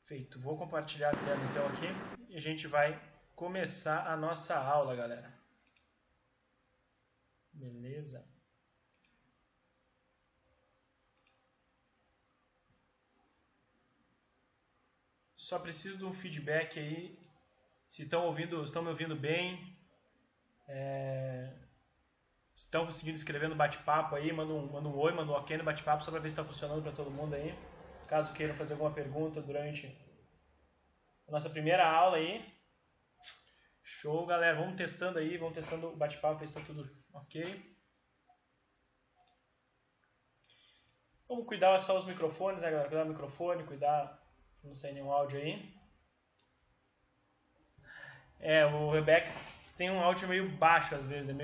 Feito. Vou compartilhar a tela então aqui e a gente vai começar a nossa aula, galera. Beleza? Só preciso de um feedback aí, se estão me ouvindo bem, estão conseguindo escrever no bate-papo aí, manda um oi, manda um ok no bate-papo, só para ver se está funcionando para todo mundo aí. Caso queiram fazer alguma pergunta durante a nossa primeira aula aí. Show, galera, vamos testando aí, vamos testando o bate-papo, ver se está tudo ok. Vamos cuidar só os microfones, né, galera? Cuidar do microfone, cuidar não sair nenhum áudio aí. O Webex tem um áudio meio baixo às vezes,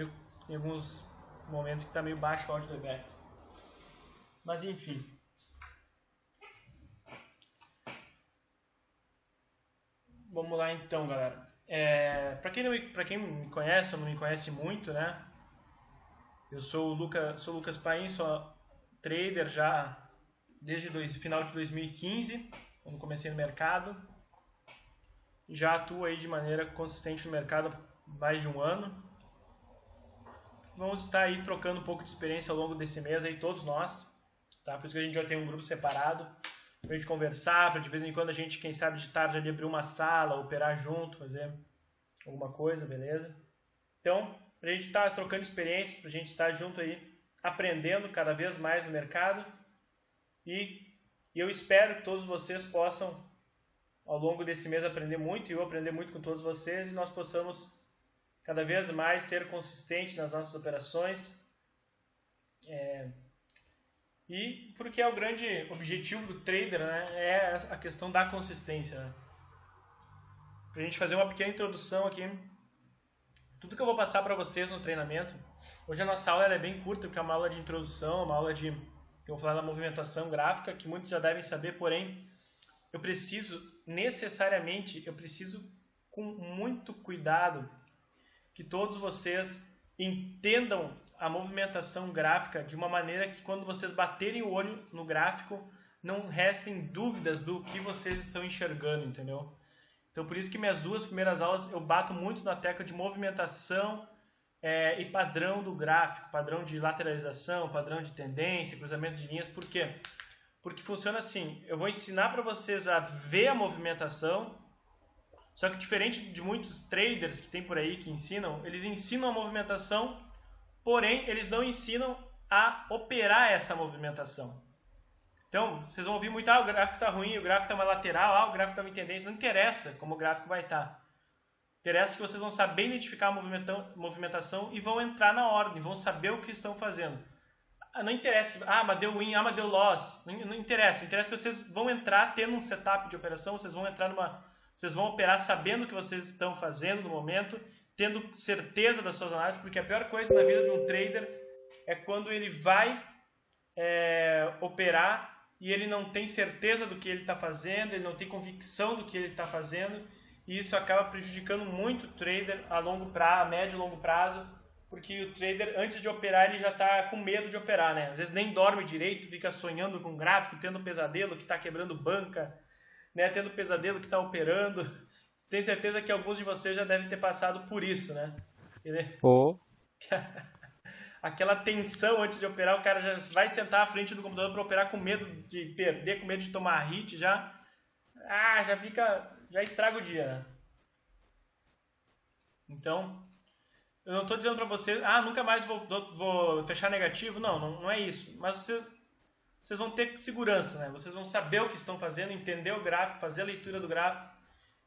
tem alguns momentos que está meio baixo o áudio do Webex. Mas enfim. Vamos lá então, galera. Para quem me conhece ou não me conhece muito, né? Eu sou o Lucas Paim, sou trader já desde final de 2015, quando comecei no mercado. Já atuo aí de maneira consistente no mercado há mais de um ano. Vamos estar aí trocando um pouco de experiência ao longo desse mês aí, todos nós, tá? Por isso que a gente vai ter um grupo separado pra gente conversar, pra de vez em quando a gente, quem sabe de tarde ali abrir uma sala, operar junto, fazer alguma coisa, beleza? Então, pra gente estar trocando experiências, pra gente estar junto aí, aprendendo cada vez mais no mercado e eu espero que todos vocês possam ao longo desse mês aprender muito e eu aprender muito com todos vocês e nós possamos cada vez mais ser consistentes nas nossas operações. E porque é o grande objetivo do trader, né? É a questão da consistência. Né? Pra gente fazer uma pequena introdução aqui, tudo que eu vou passar para vocês no treinamento, hoje a nossa aula é bem curta, porque é uma aula de introdução, uma aula que eu vou falar da movimentação gráfica, que muitos já devem saber, porém, eu preciso com muito cuidado que todos vocês entendam a movimentação gráfica de uma maneira que quando vocês baterem o olho no gráfico não restem dúvidas do que vocês estão enxergando, entendeu? Então por isso que minhas duas primeiras aulas eu bato muito na tecla de movimentação e padrão do gráfico, padrão de lateralização, padrão de tendência, cruzamento de linhas. Por quê? Porque funciona assim, eu vou ensinar para vocês a ver a movimentação, só que diferente de muitos traders que tem por aí que ensinam, eles ensinam a movimentação, porém eles não ensinam a operar essa movimentação. Então, vocês vão ouvir muito, o gráfico está ruim, o gráfico está uma lateral, o gráfico está uma tendência, não interessa como o gráfico vai estar. Interessa que vocês vão saber identificar a movimentação e vão entrar na ordem, vão saber o que estão fazendo. Não interessa, mas deu win, mas deu loss, não interessa. Interessa que vocês vão entrar tendo um setup de operação, vocês vão operar sabendo o que vocês estão fazendo no momento, tendo certeza das suas análises, porque a pior coisa na vida de um trader é quando ele vai operar e ele não tem certeza do que ele está fazendo, ele não tem convicção do que ele está fazendo, e isso acaba prejudicando muito o trader a médio e longo prazo, porque o trader, antes de operar, ele já está com medo de operar, né? Às vezes nem dorme direito, fica sonhando com gráfico, tendo pesadelo que está quebrando banca, né? Tendo pesadelo que está operando. Tenho certeza que alguns de vocês já devem ter passado por isso, né? Aquela tensão antes de operar, o cara já vai sentar à frente do computador para operar com medo de perder, com medo de tomar hit, já estraga o dia, né? Então, eu não estou dizendo para vocês, nunca mais vou fechar negativo, não é isso, mas vocês vão ter segurança, né? Vocês vão saber o que estão fazendo, entender o gráfico, fazer a leitura do gráfico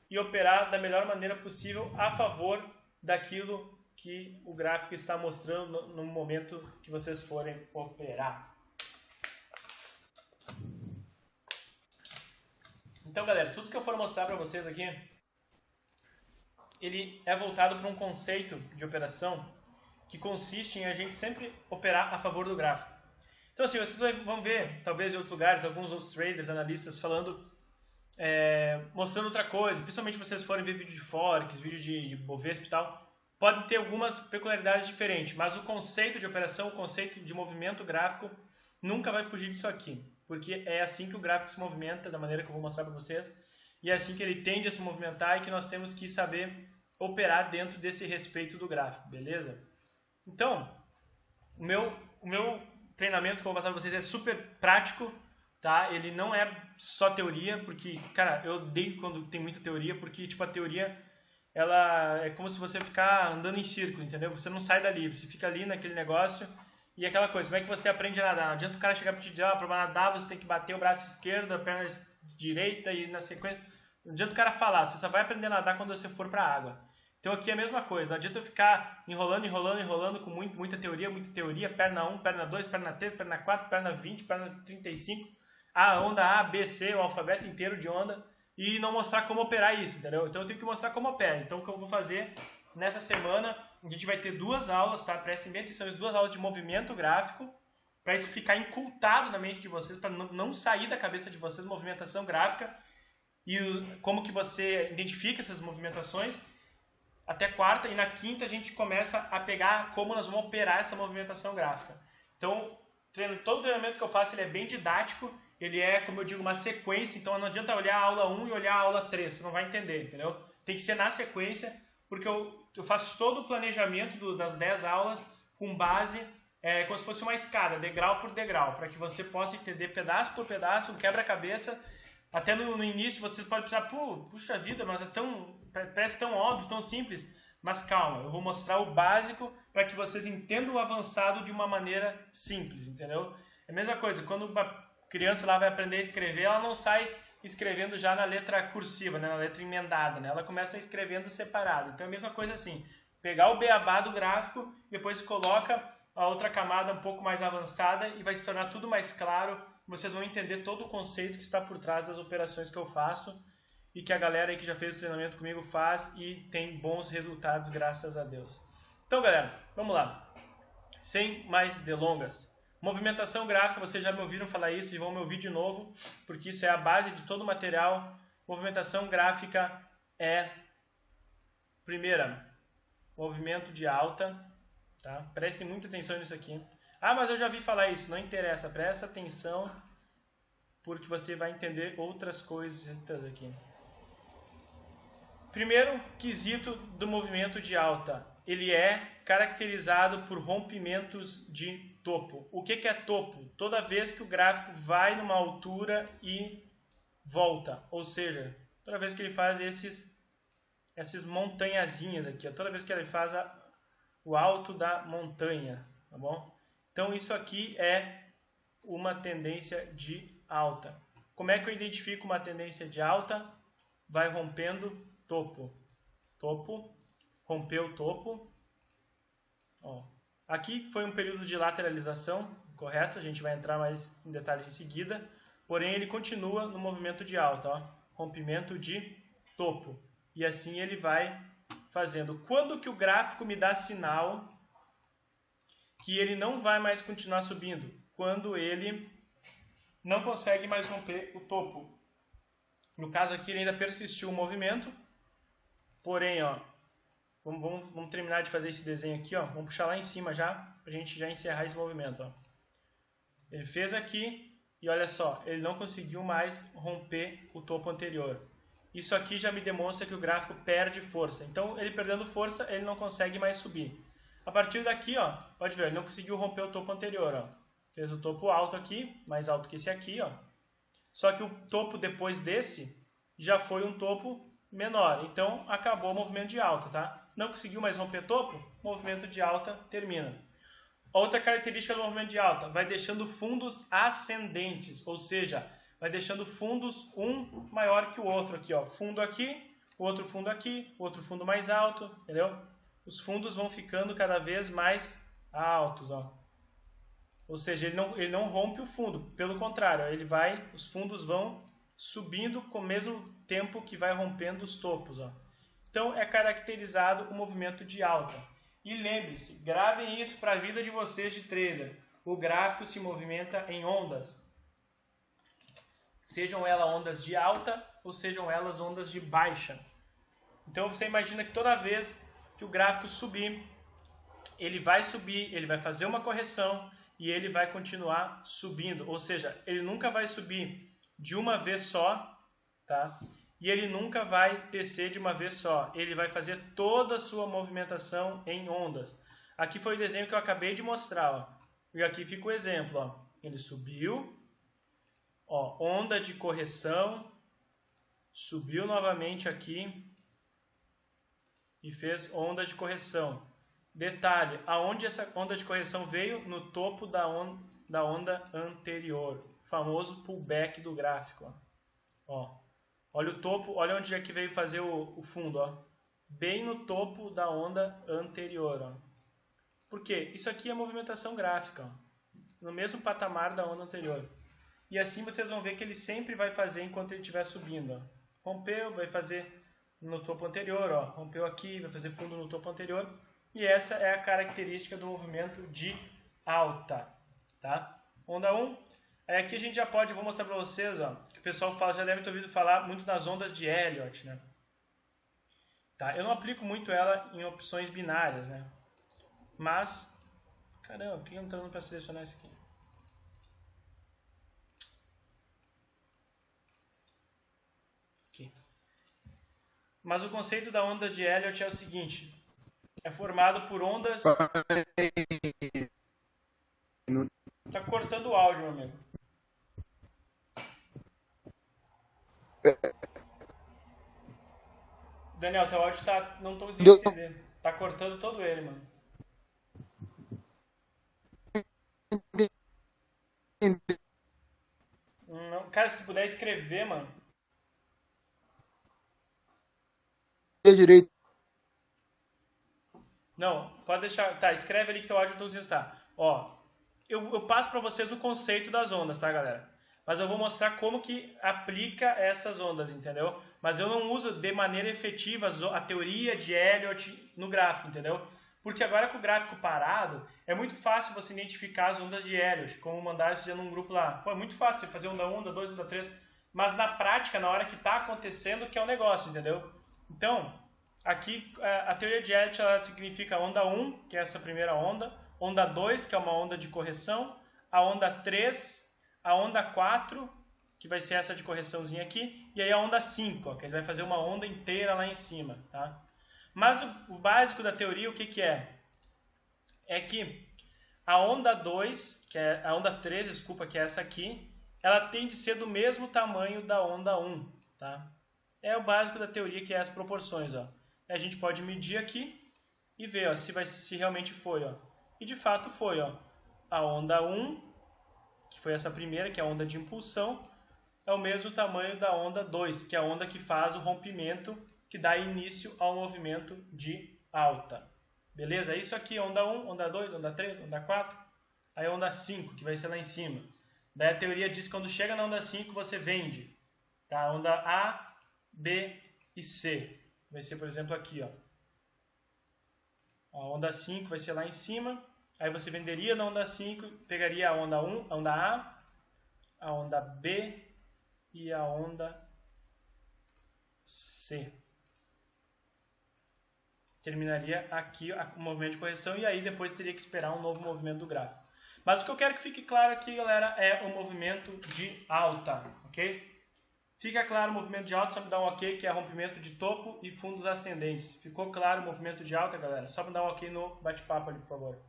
e operar da melhor maneira possível a favor daquilo que o gráfico está mostrando no momento que vocês forem operar. Então, galera, tudo que eu for mostrar para vocês aqui, ele é voltado para um conceito de operação que consiste em a gente sempre operar a favor do gráfico. Então, assim, vocês vão ver, talvez em outros lugares, alguns outros traders, analistas falando, mostrando outra coisa, principalmente se vocês forem ver vídeo de Forex, vídeo de Bovespa e tal, podem ter algumas peculiaridades diferentes, mas o conceito de operação, o conceito de movimento gráfico, nunca vai fugir disso aqui, porque é assim que o gráfico se movimenta, da maneira que eu vou mostrar para vocês, e é assim que ele tende a se movimentar e que nós temos que saber operar dentro desse respeito do gráfico, beleza? Então, o meu treinamento que eu vou passar para vocês é super prático, tá? Ele não é só teoria, porque, cara, eu odeio quando tem muita teoria, porque, tipo, a teoria, ela é como se você ficar andando em círculo, entendeu? Você não sai dali, você fica ali naquele negócio e aquela coisa, como é que você aprende a nadar? Não adianta o cara chegar para te dizer, para nadar você tem que bater o braço esquerdo, a perna direita e na sequência... Não adianta o cara falar, você só vai aprender a nadar quando você for para a água. Então aqui é a mesma coisa, não adianta eu ficar enrolando com muita teoria, perna 1, perna 2, perna 3, perna 4, perna 20, perna 35, a onda A, B, C, o alfabeto inteiro de onda, e não mostrar como operar isso, entendeu? Então eu tenho que mostrar como opera. Então o que eu vou fazer nessa semana, a gente vai ter 2 aulas, tá? Prestem bem atenção, 2 aulas de movimento gráfico, para isso ficar incultado na mente de vocês, para não sair da cabeça de vocês movimentação gráfica e como que você identifica essas movimentações. Até quarta, e na quinta a gente começa a pegar como nós vamos operar essa movimentação gráfica. Então, todo treinamento que eu faço ele é bem didático, ele é, como eu digo, uma sequência, então não adianta olhar a aula 1 e olhar a aula 3, você não vai entender, entendeu? Tem que ser na sequência, porque eu faço todo o planejamento das 10 aulas com base, como se fosse uma escada, degrau por degrau, para que você possa entender pedaço por pedaço, um quebra-cabeça. Até no início você pode pensar, puxa vida, mas parece tão óbvio, tão simples. Mas calma, eu vou mostrar o básico para que vocês entendam o avançado de uma maneira simples, entendeu? É a mesma coisa, quando uma criança lá vai aprender a escrever, ela não sai escrevendo já na letra cursiva, né, na letra emendada, né? Ela começa escrevendo separado. Então é a mesma coisa assim, pegar o beabá do gráfico, depois coloca a outra camada um pouco mais avançada e vai se tornar tudo mais claro. Vocês vão entender todo o conceito que está por trás das operações que eu faço e que a galera aí que já fez o treinamento comigo faz e tem bons resultados, graças a Deus. Então, galera, vamos lá. Sem mais delongas. Movimentação gráfica, vocês já me ouviram falar isso e vão me ouvir de novo, porque isso é a base de todo o material. Movimentação gráfica é, primeira, movimento de alta. Tá? Prestem muita atenção nisso aqui. Ah, mas eu já vi falar isso. Não interessa. Presta atenção porque você vai entender outras coisas aqui. Primeiro quesito do movimento de alta. Ele é caracterizado por rompimentos de topo. O que é topo? Toda vez que o gráfico vai numa altura e volta. Ou seja, toda vez que ele faz essas montanhazinhas aqui. Toda vez que ele faz o alto da montanha. Tá bom? Então, isso aqui é uma tendência de alta. Como é que eu identifico uma tendência de alta? Vai rompendo topo. Topo, rompeu topo. Ó. Aqui foi um período de lateralização, correto? A gente vai entrar mais em detalhes em seguida. Porém, ele continua no movimento de alta. Ó. Rompimento de topo. E assim ele vai fazendo. Quando que o gráfico me dá sinal que ele não vai mais continuar subindo? Quando ele não consegue mais romper o topo. No caso aqui ele ainda persistiu o movimento, porém, ó, vamos terminar de fazer esse desenho aqui, ó, vamos puxar lá em cima já, para a gente já encerrar esse movimento. Ó. Ele fez aqui e olha só, ele não conseguiu mais romper o topo anterior. Isso aqui já me demonstra que o gráfico perde força. Então, ele perdendo força, ele não consegue mais subir. A partir daqui, ó, pode ver, ele não conseguiu romper o topo anterior. Ó. Fez o topo alto aqui, mais alto que esse aqui. Ó. Só que o topo depois desse já foi um topo menor. Então, acabou o movimento de alta. Tá? Não conseguiu mais romper topo, movimento de alta termina. Outra característica do movimento de alta, vai deixando fundos ascendentes. Ou seja, vai deixando fundos um maior que o outro. Aqui, ó, fundo aqui, outro fundo aqui, outro fundo mais alto. Entendeu? Os fundos vão ficando cada vez mais altos, ó. Ou seja, ele não rompe o fundo, pelo contrário, os fundos vão subindo com o mesmo tempo que vai rompendo os topos, ó. Então é caracterizado o movimento de alta. E lembre-se, gravem isso para a vida de vocês de trader. O gráfico se movimenta em ondas. Sejam elas ondas de alta ou sejam elas ondas de baixa. Então você imagina que toda vez que o gráfico subir, ele vai fazer uma correção e ele vai continuar subindo. Ou seja, ele nunca vai subir de uma vez só, tá? e ele nunca vai descer de uma vez só. Ele vai fazer toda a sua movimentação em ondas. Aqui foi o desenho que eu acabei de mostrar. Ó. E aqui fica o exemplo. Ó. Ele subiu, ó, onda de correção, subiu novamente aqui e fez onda de correção. Detalhe, aonde essa onda de correção veio? No topo da onda anterior, o famoso pullback do gráfico. Ó. Olha o topo, olha onde é que veio fazer o fundo, ó. Bem no topo da onda anterior. Ó. Por quê? Isso aqui é movimentação gráfica, ó. No mesmo patamar da onda anterior. E assim vocês vão ver que ele sempre vai fazer enquanto ele estiver subindo. Ó. Rompeu, vai fazer no topo anterior, ó. Rompeu aqui, vai fazer fundo no topo anterior. E essa é a característica do movimento de alta. Tá? Onda 1. Aí aqui a gente já pode, vou mostrar para vocês, ó, que o pessoal fala, já deve ter ouvido falar muito das ondas de Elliott, né? Tá? Eu não aplico muito ela em opções binárias, né? Mas, caramba, por que eu não estou dando para selecionar isso aqui? Aqui. Mas o conceito da onda de Elliott é o seguinte, é formado por ondas... Tá cortando o áudio, meu amigo. Daniel, teu áudio tá... não tô conseguindo entender. Tá cortando todo ele, mano. Não, cara, se tu puder escrever, mano. Direito. Não, pode deixar. Tá, escreve ali que teu áudio não está. Ó, eu passo para vocês o conceito das ondas, tá, galera? Mas eu vou mostrar como que aplica essas ondas, entendeu? Mas eu não uso de maneira efetiva a teoria de Elliott no gráfico, entendeu? Porque agora com o gráfico parado, é muito fácil você identificar as ondas de Elliott, como mandar isso já num grupo lá. Pô, é muito fácil você fazer onda 1, onda 2, onda 3, mas na prática, na hora que está acontecendo, que é o negócio, entendeu? Então, aqui a teoria de Elliott ela significa onda 1, que é essa primeira onda 2, que é uma onda de correção, a onda 3, a onda 4, que vai ser essa de correçãozinha aqui, e aí a onda 5, ó, que ele vai fazer uma onda inteira lá em cima, tá? Mas o básico da teoria, o que que é? É que a onda 2, que é a onda 3, desculpa, que é essa aqui, ela tem de ser do mesmo tamanho da onda 1, tá? É o básico da teoria, que é as proporções, ó. A gente pode medir aqui e ver, ó, se realmente foi, ó. E de fato foi, ó. A onda 1, que foi essa primeira, que é a onda de impulsão, é o mesmo tamanho da onda 2, que é a onda que faz o rompimento, que dá início ao movimento de alta. Beleza? Isso aqui, onda 1, onda 2, onda 3, onda 4. Aí onda 5, que vai ser lá em cima. Daí a teoria diz que quando chega na onda 5, você vende. Tá? Onda A, B e C. Vai ser, por exemplo, aqui. Ó. A onda 5 vai ser lá em cima. Aí você venderia na onda 5, pegaria a onda 1, a onda A onda B e a onda C. Terminaria aqui o movimento de correção e aí depois teria que esperar um novo movimento do gráfico. Mas o que eu quero que fique claro aqui, galera, é o movimento de alta, ok? Fica claro o movimento de alta, só me dá um ok, que é rompimento de topo e fundos ascendentes. Ficou claro o movimento de alta, galera? Só me dá um ok no bate-papo ali, por favor.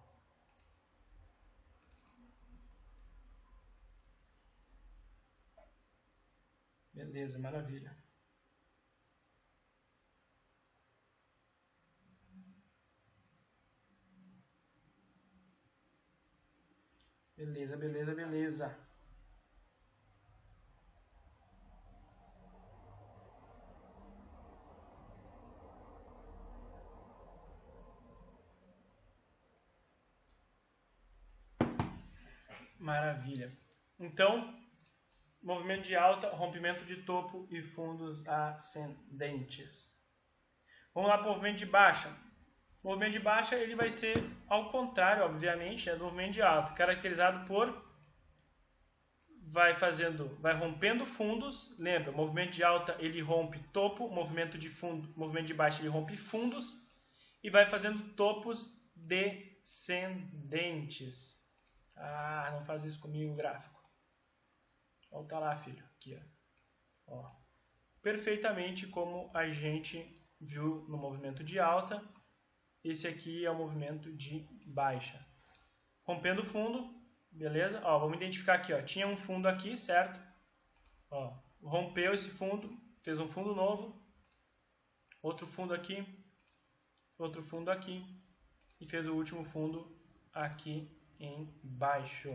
Beleza, maravilha. Beleza, beleza, beleza. Maravilha. Então, movimento de alta, rompimento de topo e fundos ascendentes. Vamos lá para o movimento de baixa. O movimento de baixa ele vai ser ao contrário, obviamente, do movimento de alta, caracterizado por vai rompendo fundos. Lembra, o movimento de alta ele rompe topo, movimento de baixa ele rompe fundos e vai fazendo topos descendentes. Ah, não faz isso comigo, gráfico. Volta lá, filho. Aqui, ó. perfeitamente como a gente viu no movimento de alta. Esse aqui é o movimento de baixa. Rompendo o fundo, beleza? Ó, vamos identificar aqui, ó, tinha um fundo aqui, certo? Ó, rompeu esse fundo, fez um fundo novo, outro fundo aqui, outro fundo aqui e fez o último fundo aqui embaixo,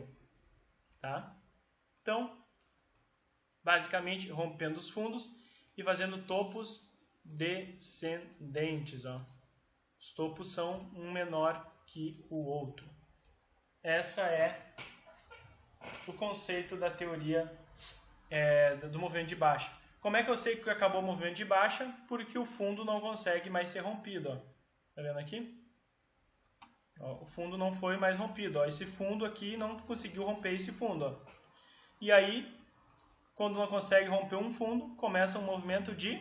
tá? Então, basicamente rompendo os fundos e fazendo topos descendentes, ó. Os topos são um menor que o outro. Essa é o conceito da teoria do movimento de baixa. Como é que eu sei que acabou o movimento de baixa? Porque o fundo não consegue mais ser rompido, ó. Tá vendo aqui? Ó, o fundo não foi mais rompido, ó. Esse fundo aqui não conseguiu romper esse fundo, ó. E aí, quando não consegue romper um fundo, começa um movimento de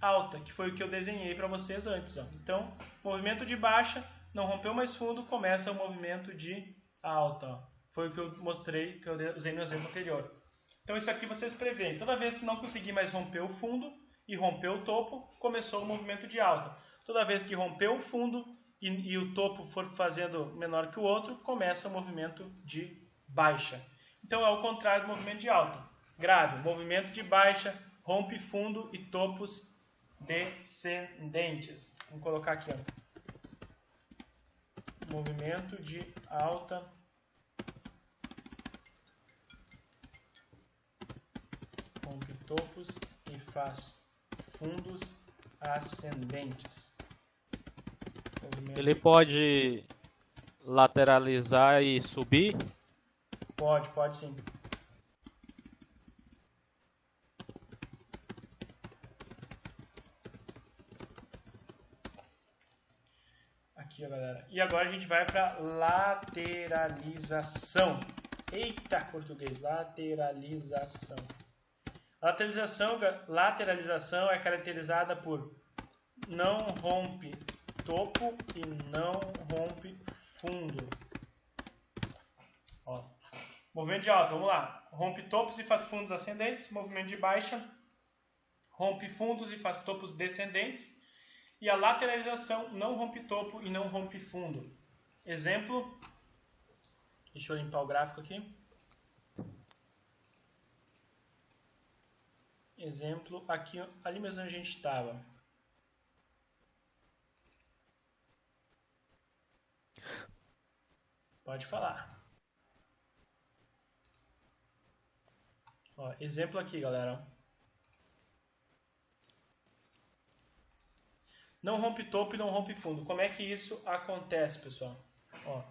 alta, que foi o que eu desenhei para vocês antes, ó. Então, movimento de baixa, não rompeu mais fundo, começa o movimento de alta, ó. Foi o que eu mostrei, que eu usei no exemplo anterior. Então, isso aqui vocês preveem. Toda vez que não conseguir mais romper o fundo e romper o topo, começou o movimento de alta. Toda vez que rompeu o fundo e o topo for fazendo menor que o outro, começa o movimento de baixa. Então, é o contrário do movimento de alta. Grave, movimento de baixa, rompe fundo e topos descendentes. Vamos colocar aqui, ó. Movimento de alta, rompe topos e faz fundos ascendentes. Ele pode lateralizar e subir? Pode sim. Aqui, ó, galera. E agora a gente vai para lateralização. Eita, português. Lateralização. Lateralização é caracterizada por não rompe topo e não rompe fundo. Ó. Movimento de alta, vamos lá. Rompe topos e faz fundos ascendentes. Movimento de baixa, rompe fundos e faz topos descendentes. E a lateralização não rompe topo e não rompe fundo. Exemplo, deixa eu limpar o gráfico aqui. Exemplo, aqui, ali mesmo onde a gente estava. Pode falar. Ó, exemplo aqui, galera. Não rompe topo e não rompe fundo. Como é que isso acontece, pessoal? Ó,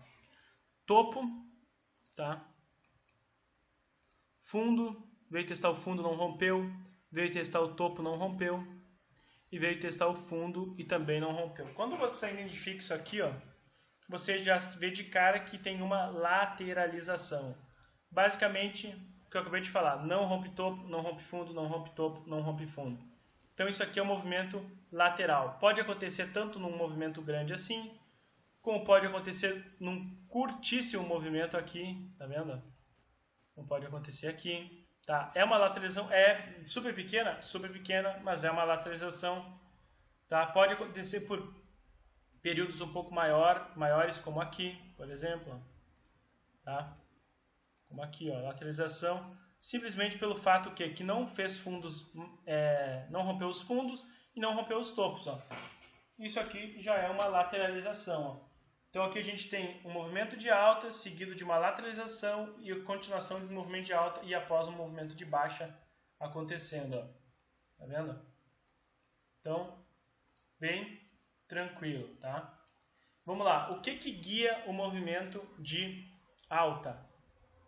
topo, tá? Fundo, veio testar o fundo, não rompeu. Veio testar o topo, não rompeu. E veio testar o fundo e também não rompeu. Quando você identifica isso aqui, ó, você já vê de cara que tem uma lateralização. Basicamente, o que eu acabei de falar, não rompe topo, não rompe fundo, não rompe topo, não rompe fundo. Então isso aqui é um movimento lateral. Pode acontecer tanto num movimento grande assim, como pode acontecer num curtíssimo movimento aqui, tá vendo? Como pode acontecer aqui. Tá? É uma lateralização, é super pequena, mas é uma lateralização. Tá? Pode acontecer por períodos um pouco maiores, como aqui, por exemplo. Tá? Como aqui, ó, lateralização, simplesmente pelo fato que não fez fundos, não rompeu os fundos e não rompeu os topos. Ó. Isso aqui já é uma lateralização. Ó. Então aqui a gente tem um movimento de alta seguido de uma lateralização e a continuação de um movimento de alta e após um movimento de baixa acontecendo. Ó. Tá vendo? Então, bem tranquilo, tá? Vamos lá. O que guia o movimento de alta?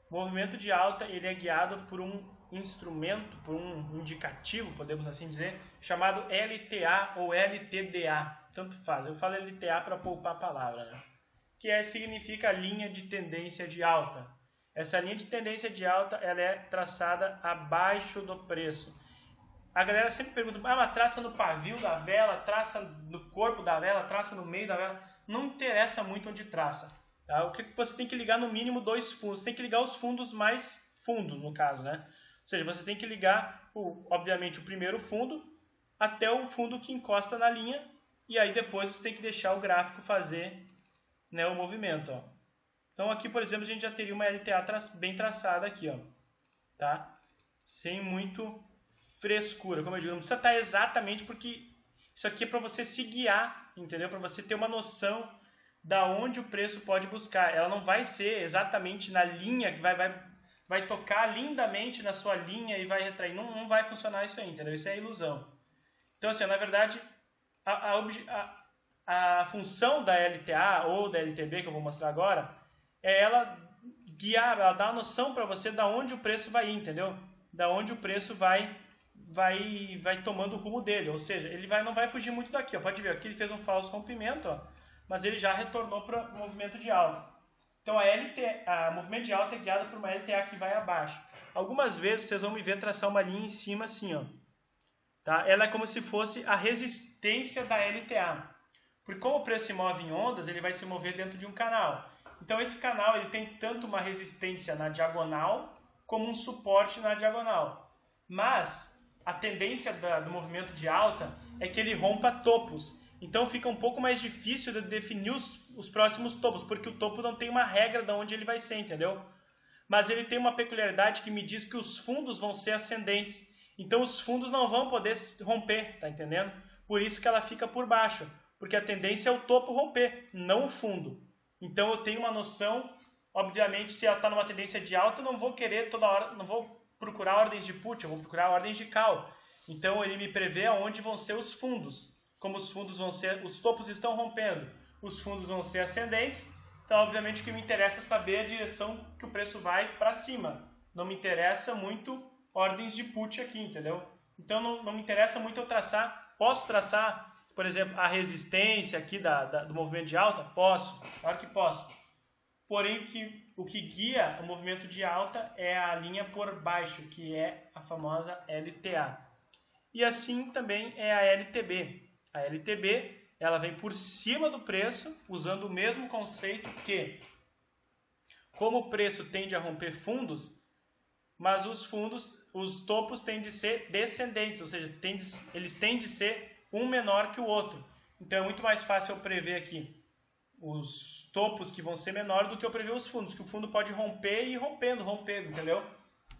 O movimento de alta ele é guiado por um instrumento, por um indicativo, podemos assim dizer, chamado LTA ou LTDA. Tanto faz. Eu falo LTA para poupar a palavra, né? Que significa linha de tendência de alta. Essa linha de tendência de alta ela é traçada abaixo do preço. A galera sempre pergunta, mas traça no pavio da vela, traça no corpo da vela, traça no meio da vela. Não interessa muito onde traça. Tá? O que você tem que ligar no mínimo 2 fundos. Você tem que ligar os fundos mais fundos, no caso, né? Ou seja, você tem que ligar, obviamente, o primeiro fundo até o fundo que encosta na linha, e aí depois você tem que deixar o gráfico fazer, né, o movimento. Ó. Então aqui, por exemplo, a gente já teria uma LTA bem traçada aqui, ó, tá? Sem muito frescura, como eu digo, não precisa estar exatamente, porque isso aqui é para você se guiar, entendeu? Para você ter uma noção da onde o preço pode buscar. Ela não vai ser exatamente na linha que vai tocar lindamente na sua linha e vai retrair. Não vai funcionar isso aí, entendeu? Isso é ilusão. Então, assim, na verdade, a função da LTA ou da LTB, que eu vou mostrar agora, é ela guiar, ela dá uma noção para você da onde o preço vai ir, entendeu? Da onde o preço vai tomando o rumo dele. Ou seja, ele não vai fugir muito daqui. Ó. Pode ver, aqui ele fez um falso rompimento, ó, mas ele já retornou para o movimento de alta. Então, a movimento de alta é guiado por uma LTA que vai abaixo. Algumas vezes vocês vão me ver traçar uma linha em cima assim, ó. Tá? Ela é como se fosse a resistência da LTA. Porque como o preço se move em ondas, ele vai se mover dentro de um canal. Então esse canal ele tem tanto uma resistência na diagonal, como um suporte na diagonal. Mas a tendência do movimento de alta é que ele rompa topos. Então fica um pouco mais difícil de definir os próximos topos, porque o topo não tem uma regra de onde ele vai ser, entendeu? Mas ele tem uma peculiaridade que me diz que os fundos vão ser ascendentes. Então os fundos não vão poder romper, tá entendendo? Por isso que ela fica por baixo, porque a tendência é o topo romper, não o fundo. Então eu tenho uma noção, obviamente, se ela está numa tendência de alta, eu não vou querer toda hora, não vou procurar ordens de put, eu vou procurar ordens de call. Então ele me prevê aonde vão ser os fundos. Como os fundos vão ser, os topos estão rompendo, os fundos vão ser ascendentes, então obviamente o que me interessa é saber a direção que o preço vai para cima. Não me interessa muito ordens de put aqui, entendeu? Então não me interessa muito eu traçar. Posso traçar, por exemplo, a resistência aqui do movimento de alta? Posso, claro que posso. Porém, o que guia o movimento de alta é a linha por baixo, que é a famosa LTA. E assim também é a LTB. A LTB ela vem por cima do preço, usando o mesmo conceito que, como o preço tende a romper fundos, mas os topos tendem de ser descendentes, ou seja, eles tendem de ser um menor que o outro. Então é muito mais fácil eu prever aqui os topos que vão ser menores do que eu prever os fundos, que o fundo pode romper e ir rompendo, entendeu?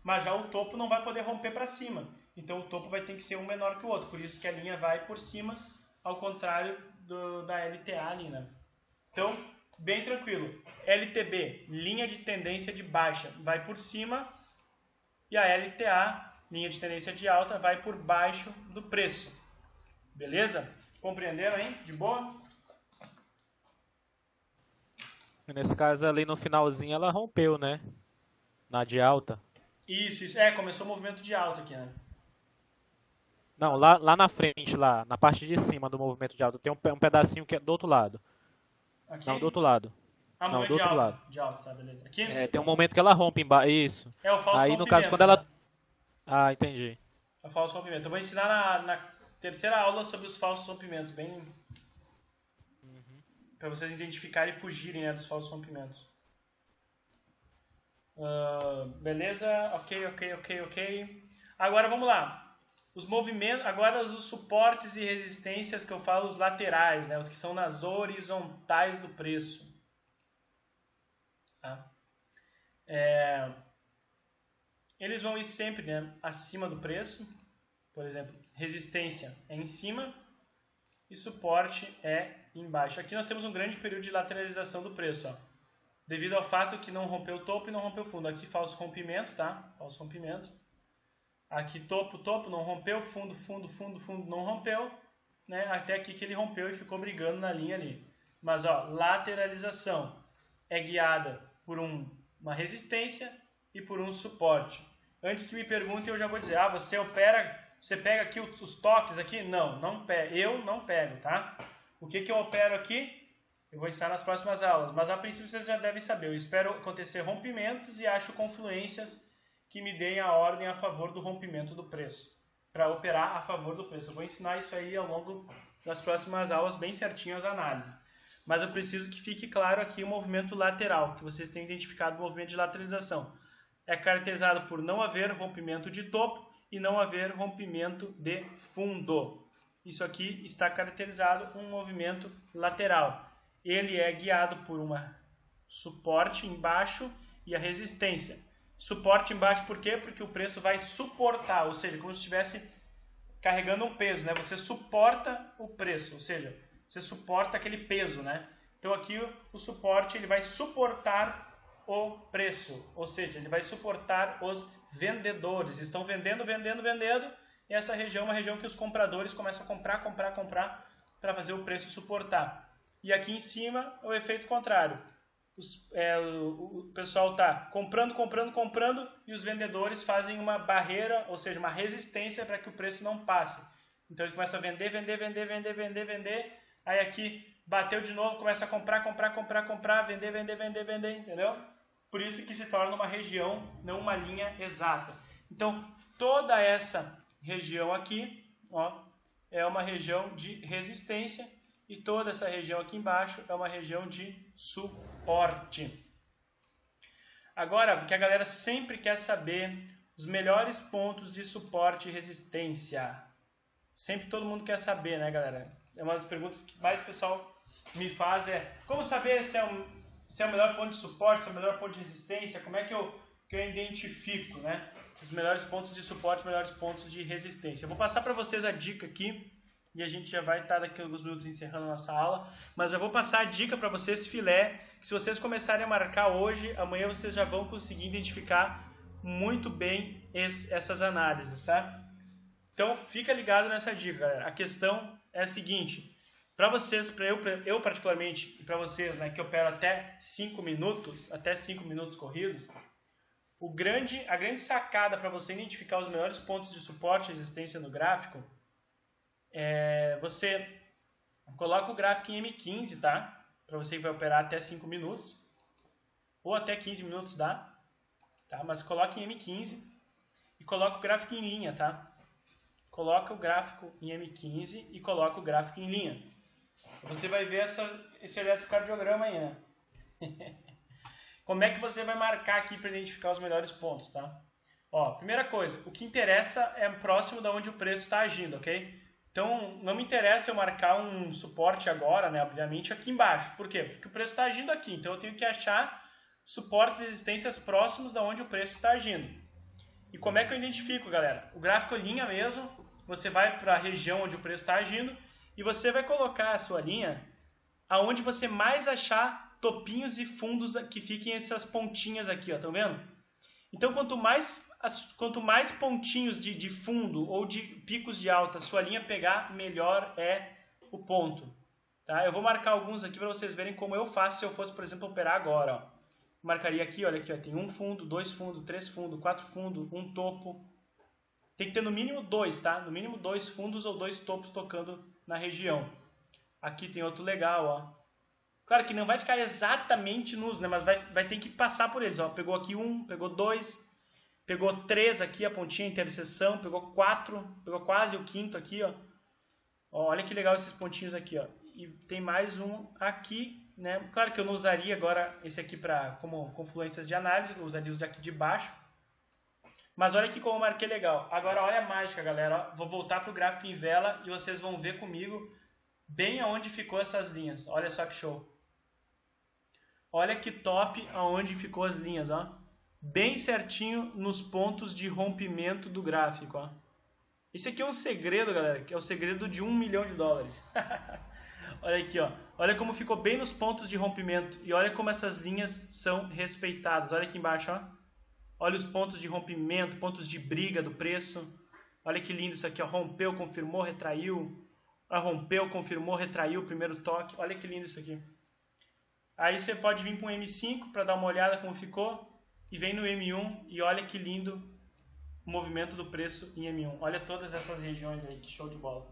Mas já o topo não vai poder romper para cima. Então o topo vai ter que ser um menor que o outro, por isso que a linha vai por cima, ao contrário da LTA ali, né? Então, bem tranquilo. LTB, linha de tendência de baixa, vai por cima, e a LTA, linha de tendência de alta, vai por baixo do preço. Beleza? Compreenderam, hein? De boa? Nesse caso ali no finalzinho ela rompeu, né? Na de alta. Isso. Começou o movimento de alta aqui, né? Não, lá na frente, lá, na parte de cima do movimento de alta, tem um pedacinho que é do outro lado. Aqui? Não, do outro lado. Ah, não, movimento do outro de alta. lado. De alta, tá, beleza. Aqui? É, tem um momento que ela rompe embaixo. Isso. É o falso Aí rompimento. no caso quando ela. Né? Ah, entendi. É o falso rompimento. Eu vou ensinar na terceira aula sobre os falsos rompimentos, bem. Para vocês identificarem e fugirem, né, dos falsos rompimentos. Beleza? Ok. Agora vamos lá. Os movimentos, agora os suportes e resistências que eu falo, os laterais, né, os que são nas horizontais do preço. Tá? Eles vão ir sempre, né, acima do preço. Por exemplo, resistência é em cima e suporte é embaixo. Aqui nós temos um grande período de lateralização do preço, ó, devido ao fato que não rompeu o topo e não rompeu o fundo. Aqui falso rompimento, tá? Falso rompimento. Aqui topo, não rompeu, fundo, não rompeu, né? Até aqui que ele rompeu e ficou brigando na linha ali. Mas ó, lateralização é guiada por uma resistência e por um suporte. Antes que me perguntem, eu já vou dizer, você pega aqui os toques aqui? Não pego, eu não pego, tá? O que eu opero aqui? Eu vou ensinar nas próximas aulas, mas a princípio vocês já devem saber. Eu espero acontecer rompimentos e acho confluências que me deem a ordem a favor do rompimento do preço, para operar a favor do preço. Eu vou ensinar isso aí ao longo das próximas aulas, bem certinho as análises. Mas eu preciso que fique claro aqui o movimento lateral, que vocês têm identificado o movimento de lateralização. É caracterizado por não haver rompimento de topo e não haver rompimento de fundo. isso aqui está caracterizado um movimento lateral. Ele é guiado por uma suporte embaixo e a resistência. Suporte embaixo por quê? Porque o preço vai suportar, ou seja, como se estivesse carregando um peso, né? Você suporta o preço, ou seja, você suporta aquele peso, né? Então aqui o suporte ele vai suportar o preço, ou seja, ele vai suportar os vendedores. Estão vendendo, e essa região é uma região que os compradores começam a comprar para fazer o preço suportar. E aqui em cima o efeito contrário. O pessoal está comprando e os vendedores fazem uma barreira, ou seja, uma resistência para que o preço não passe. Então eles começam a vender, aí aqui bateu de novo, começa a comprar, vender, entendeu? Por isso que se torna uma região, não uma linha exata. Então toda essa região aqui, ó, é uma região de resistência e toda essa região aqui embaixo é uma região de suporte. Agora, o que a galera sempre quer saber, os melhores pontos de suporte e resistência. Sempre todo mundo quer saber, né, galera? É uma das perguntas que mais o pessoal me faz como saber se é o melhor ponto de suporte, se é o melhor ponto de resistência, como é que eu identifico, né? Os melhores pontos de suporte, os melhores pontos de resistência. Eu vou passar para vocês a dica aqui, e a gente já vai estar daqui a alguns minutos encerrando a nossa aula, mas eu vou passar a dica para vocês, filé, que se vocês começarem a marcar hoje, amanhã vocês já vão conseguir identificar muito bem essas análises, tá? Então fica ligado nessa dica, galera. A questão é a seguinte, para vocês, para eu particularmente, e para vocês, né, que operam até 5 minutos corridos, a grande sacada para você identificar os melhores pontos de suporte e resistência no gráfico você coloca o gráfico em M15, tá? Para você que vai operar até 5 minutos, ou até 15 minutos dá, tá? Mas coloca em M15 e coloca o gráfico em linha, tá? Coloca o gráfico em M15 e coloca o gráfico em linha. Você vai ver esse eletrocardiograma aí, né? Como é que você vai marcar aqui para identificar os melhores pontos, tá? Ó, primeira coisa, o que interessa é próximo de onde o preço está agindo, ok? Então, não me interessa eu marcar um suporte agora, né, obviamente, aqui embaixo. Por quê? Porque o preço está agindo aqui. Então, eu tenho que achar suportes e resistências próximos de onde o preço está agindo. E como é que eu identifico, galera? O gráfico linha mesmo, você vai para a região onde o preço está agindo e você vai colocar a sua linha aonde você mais achar topinhos e fundos que fiquem essas pontinhas aqui, ó, estão vendo? Então, quanto mais pontinhos de fundo ou de picos de alta a sua linha pegar, melhor é o ponto. Tá? Eu vou marcar alguns aqui para vocês verem como eu faço se eu fosse, por exemplo, operar agora. Ó. Marcaria aqui, olha aqui, ó, tem um fundo, 2 fundos, 3 fundos, 4 fundos, um topo. Tem que ter no mínimo 2, tá? No mínimo 2 fundos ou 2 topos tocando na região. Aqui tem outro legal, ó. Claro que não vai ficar exatamente nos, né? Mas vai ter que passar por eles. Ó. Pegou aqui 1, pegou 2, pegou 3 aqui, a pontinha, a interseção, pegou 4, pegou quase o quinto aqui, ó. Ó, olha que legal esses pontinhos aqui, ó. E tem mais um aqui, né? Claro que eu não usaria agora esse aqui como confluências de análise, eu usaria os aqui de baixo. Mas olha aqui como eu marquei legal. Agora olha a mágica, galera. Ó. Vou voltar para o gráfico em vela e vocês vão ver comigo bem aonde ficou essas linhas. Olha só que show. Olha que top aonde ficou as linhas, ó. Bem certinho nos pontos de rompimento do gráfico, ó. Esse aqui é um segredo, galera, que é o segredo de $1 milhão. Olha aqui, ó. Olha como ficou bem nos pontos de rompimento e olha como essas linhas são respeitadas. Olha aqui embaixo, ó. Olha os pontos de rompimento, pontos de briga do preço. Olha que lindo isso aqui, ó. Rompeu, confirmou, retraiu. Rompeu, confirmou, retraiu o primeiro toque. Olha que lindo isso aqui. Aí você pode vir para um M5 para dar uma olhada como ficou. E vem no M1 e olha que lindo o movimento do preço em M1. Olha todas essas regiões aí, que show de bola.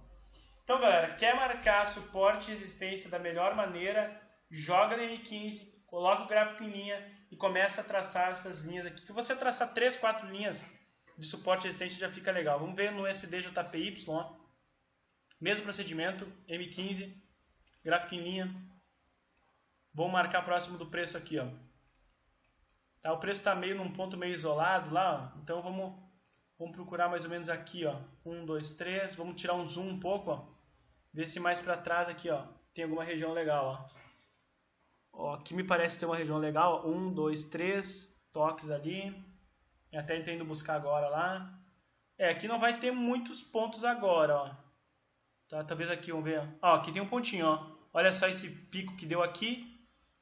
Então, galera, quer marcar suporte e resistência da melhor maneira? Joga no M15, coloca o gráfico em linha e começa a traçar essas linhas aqui. Se você traçar 3, 4 linhas de suporte e resistência já fica legal. Vamos ver no SDJPY, ó. Mesmo procedimento, M15, gráfico em linha. Vamos marcar próximo do preço aqui, ó. Tá, o preço está meio num ponto meio isolado lá, ó. Então vamos procurar mais ou menos aqui, ó. 1, 2, 3. Vamos tirar um zoom um pouco, ó. Ver se mais para trás aqui, ó, tem alguma região legal, ó. Ó, aqui me parece ter uma região legal, 1, 2, 3 toques ali. Até ele tá indo buscar agora lá. Aqui não vai ter muitos pontos agora, ó. Tá, talvez aqui, vamos ver. Ó, aqui tem um pontinho, ó. Olha só esse pico que deu aqui.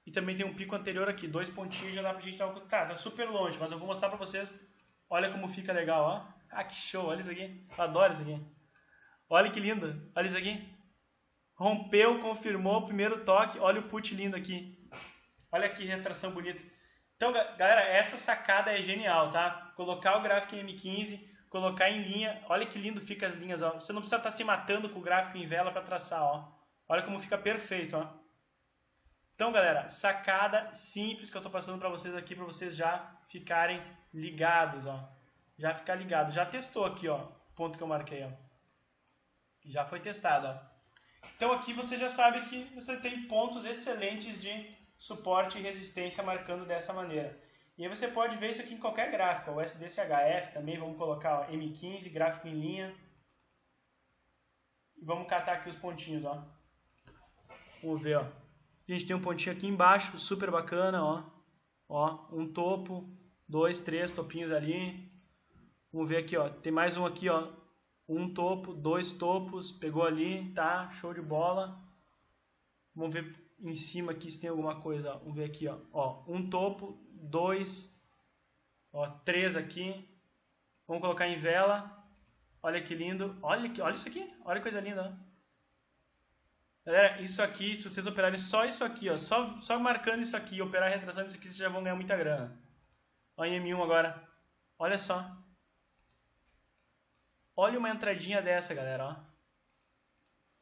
E também tem um pico anterior aqui. 2 pontinhos já dá pra gente dar um... Tá super longe, mas eu vou mostrar pra vocês. Olha como fica legal, ó. Ah, que show, olha isso aqui. Eu adoro isso aqui. Olha que lindo, olha isso aqui. Rompeu, confirmou, primeiro toque. Olha o put lindo aqui. Olha que retração bonita. Então, galera, essa sacada é genial, tá? Colocar o gráfico em M15, colocar em linha. Olha que lindo fica as linhas, ó. Você não precisa estar se matando com o gráfico em vela para traçar, ó. Olha como fica perfeito, ó. Então, galera, sacada simples que eu tô passando para vocês aqui, para vocês já ficarem ligados, ó. Já ficar ligado. Já testou aqui, ó, o ponto que eu marquei, ó. Já foi testado, ó. Então aqui você já sabe que você tem pontos excelentes de suporte e resistência marcando dessa maneira. E aí você pode ver isso aqui em qualquer gráfico. O SDCHF também, vamos colocar ó, M15, gráfico em linha. E vamos catar aqui os pontinhos, ó. Vamos ver, ó. A gente tem um pontinho aqui embaixo, super bacana, ó. Ó, um topo, 2, 3 topinhos ali. Vamos ver aqui, ó. Tem mais um aqui, ó. Um topo, 2 topos, pegou ali, tá? Show de bola. Vamos ver em cima aqui se tem alguma coisa, ó. Vamos ver aqui, ó. Um topo, 2, ó, 3 aqui. Vamos colocar em vela. Olha que lindo. Olha isso aqui. Olha que coisa linda, ó. Galera, isso aqui, se vocês operarem só isso aqui, ó, só marcando isso aqui e operar a retração disso aqui, vocês já vão ganhar muita grana. Olha em M1 agora. Olha só. Olha uma entradinha dessa, galera, ó.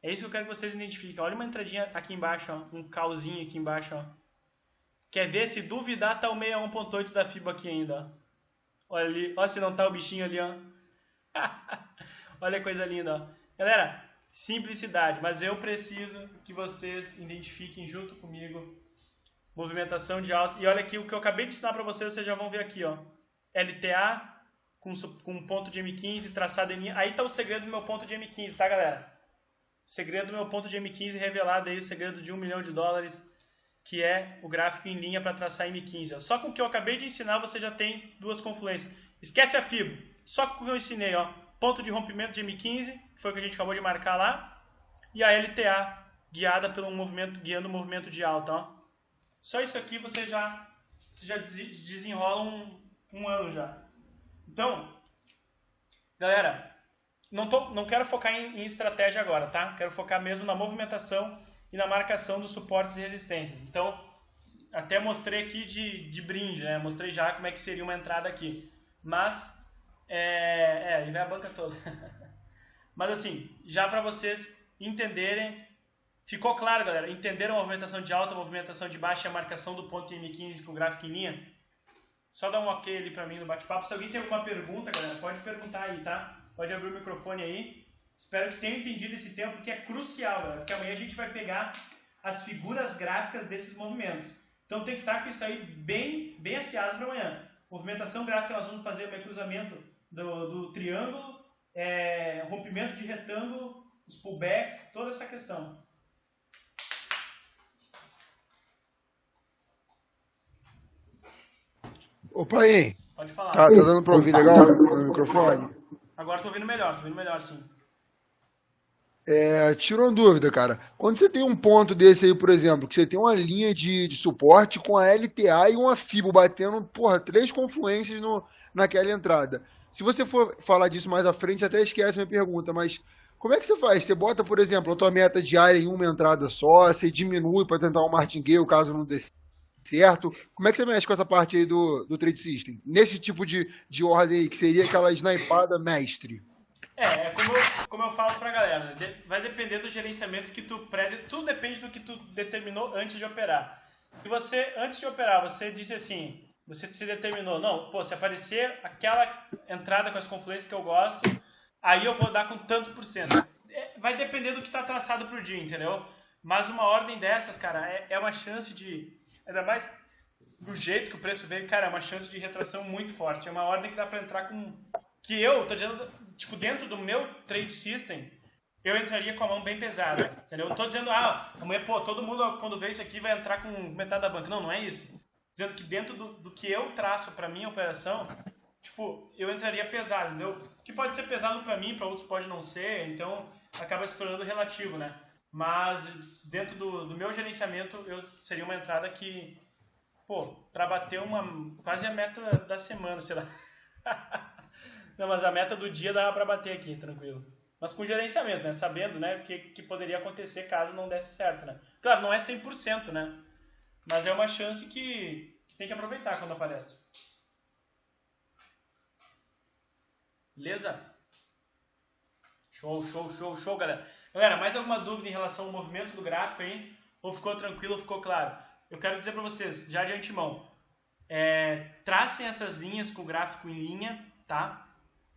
É isso que eu quero que vocês identifiquem. Olha uma entradinha aqui embaixo, ó. Um calzinho aqui embaixo, ó. Quer ver? Se duvidar, tá o 61.8 da FIBA aqui ainda, ó. Olha ali. Olha se não tá o bichinho ali, ó. Olha a coisa linda, ó. Galera, simplicidade. Mas eu preciso que vocês identifiquem junto comigo movimentação de alta. E olha aqui o que eu acabei de ensinar para vocês já vão ver aqui, ó. LTA com um ponto de M15 traçado em linha. Aí tá o segredo do meu ponto de M15, tá, galera? O segredo do meu ponto de M15 revelado aí, o segredo de $1 milhão, que é o gráfico em linha para traçar M15. Ó. Só com o que eu acabei de ensinar você já tem duas confluências. Esquece a FIBO. Só com o que eu ensinei, ó. Ponto de rompimento de M15, que foi o que a gente acabou de marcar lá. E a LTA, guiada pelo movimento, guiando o movimento de alta, ó. Só isso aqui você já desenrola um ano já. Então, galera, não quero focar em estratégia agora, tá? Quero focar mesmo na movimentação e na marcação dos suportes e resistências. Então, até mostrei aqui de brinde, né? Mostrei já como é que seria uma entrada aqui. Mas, e vai a banca toda. Mas assim, já para vocês entenderem, ficou claro, galera? Entenderam a movimentação de alta, a movimentação de baixa e a marcação do ponto M15 com o gráfico em linha? Só dá um ok ali pra mim no bate-papo. Se alguém tem alguma pergunta, galera, pode perguntar aí, tá? Pode abrir o microfone aí. Espero que tenham entendido esse tempo, porque é crucial, galera. Porque amanhã a gente vai pegar as figuras gráficas desses movimentos. Então tem que estar com isso aí bem afiado para amanhã. Movimentação gráfica, nós vamos fazer o cruzamento do triângulo, rompimento de retângulo, os pullbacks, toda essa questão. Opa aí. Pode falar. Tá dando pra ouvir legal no microfone? Agora tô ouvindo melhor sim. Tirou uma dúvida, cara. Quando você tem um ponto desse aí, por exemplo, que você tem uma linha de suporte com a LTA e uma FIBO batendo, 3 confluências naquela entrada. Se você for falar disso mais à frente, você até esquece a minha pergunta, mas como é que você faz? Você bota, por exemplo, a tua meta diária em uma entrada só, você diminui para tentar um martingale caso não dê certo? Como é que você mexe com essa parte aí do Trade System? Nesse tipo de ordem aí, que seria aquela snipada mestre. Como eu falo pra galera, vai depender do gerenciamento que tu tudo depende do que tu determinou antes de operar. Se você, antes de operar, você disse assim, você se determinou, não, se aparecer aquela entrada com as confluências que eu gosto, aí eu vou dar com tantos por cento. Vai depender do que tá traçado pro dia, entendeu? Mas uma ordem dessas, cara, é uma chance de, ainda mais do jeito que o preço veio, cara, é uma chance de retração muito forte. É uma ordem que dá pra entrar com, que eu tô dizendo, tipo, dentro do meu trade system, eu entraria com a mão bem pesada, entendeu? Não tô dizendo, amanhã, pô, todo mundo quando vê isso aqui vai entrar com metade da banca. Não, não é isso. Dizendo que dentro do que eu traço pra minha operação, tipo, eu entraria pesado, entendeu? Que pode ser pesado pra mim, pra outros pode não ser, então acaba se tornando relativo, né? Mas dentro do meu gerenciamento, eu seria uma entrada que, pô, pra bater quase a meta da semana, sei lá. Não, mas a meta do dia dava pra bater aqui, tranquilo. Mas com gerenciamento, né? Sabendo, né, o que poderia acontecer caso não desse certo, né? Claro, não é 100%, né? Mas é uma chance que tem que aproveitar quando aparece. Beleza? Show, show, show, show, galera. Galera, mais alguma dúvida em relação ao movimento do gráfico aí? Ou ficou tranquilo, ou ficou claro? Eu quero dizer para vocês, já de antemão, tracem essas linhas com o gráfico em linha, tá?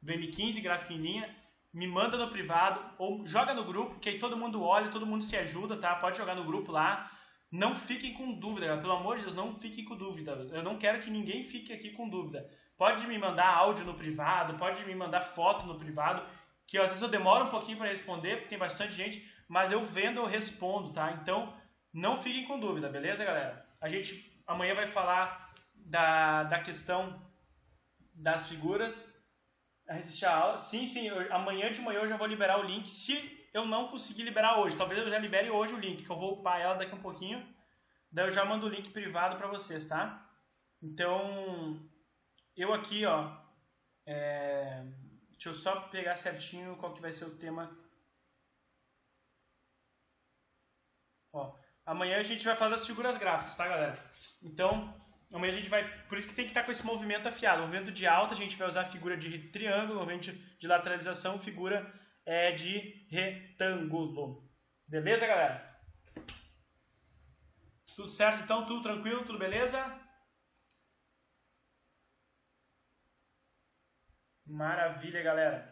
Do M15, gráfico em linha, me manda no privado ou joga no grupo, que aí todo mundo olha, todo mundo se ajuda, tá? Pode jogar no grupo lá. Não fiquem com dúvida, galera. Pelo amor de Deus, não fiquem com dúvida. Eu não quero que ninguém fique aqui com dúvida. Pode me mandar áudio no privado, pode me mandar foto no privado, que às vezes eu demoro um pouquinho para responder, porque tem bastante gente, mas eu vendo, eu respondo, tá? Então, não fiquem com dúvida, beleza, galera? A gente amanhã vai falar da questão das figuras, assistir a aula. Sim, amanhã de manhã eu já vou liberar o link, se eu não conseguir liberar hoje. Talvez eu já libere hoje o link, que eu vou upar ela daqui a um pouquinho. Daí eu já mando o link privado para vocês, tá? Então, eu aqui, ó, deixa eu só pegar certinho qual que vai ser o tema. Ó, amanhã a gente vai falar das figuras gráficas, tá, galera? Então, amanhã a gente vai... Por isso que tem que estar com esse movimento afiado. O movimento de alta a gente vai usar a figura de triângulo, o movimento de lateralização, figura de retângulo. Beleza, galera? Tudo certo, então? Tudo tranquilo? Tudo beleza? Maravilha, galera.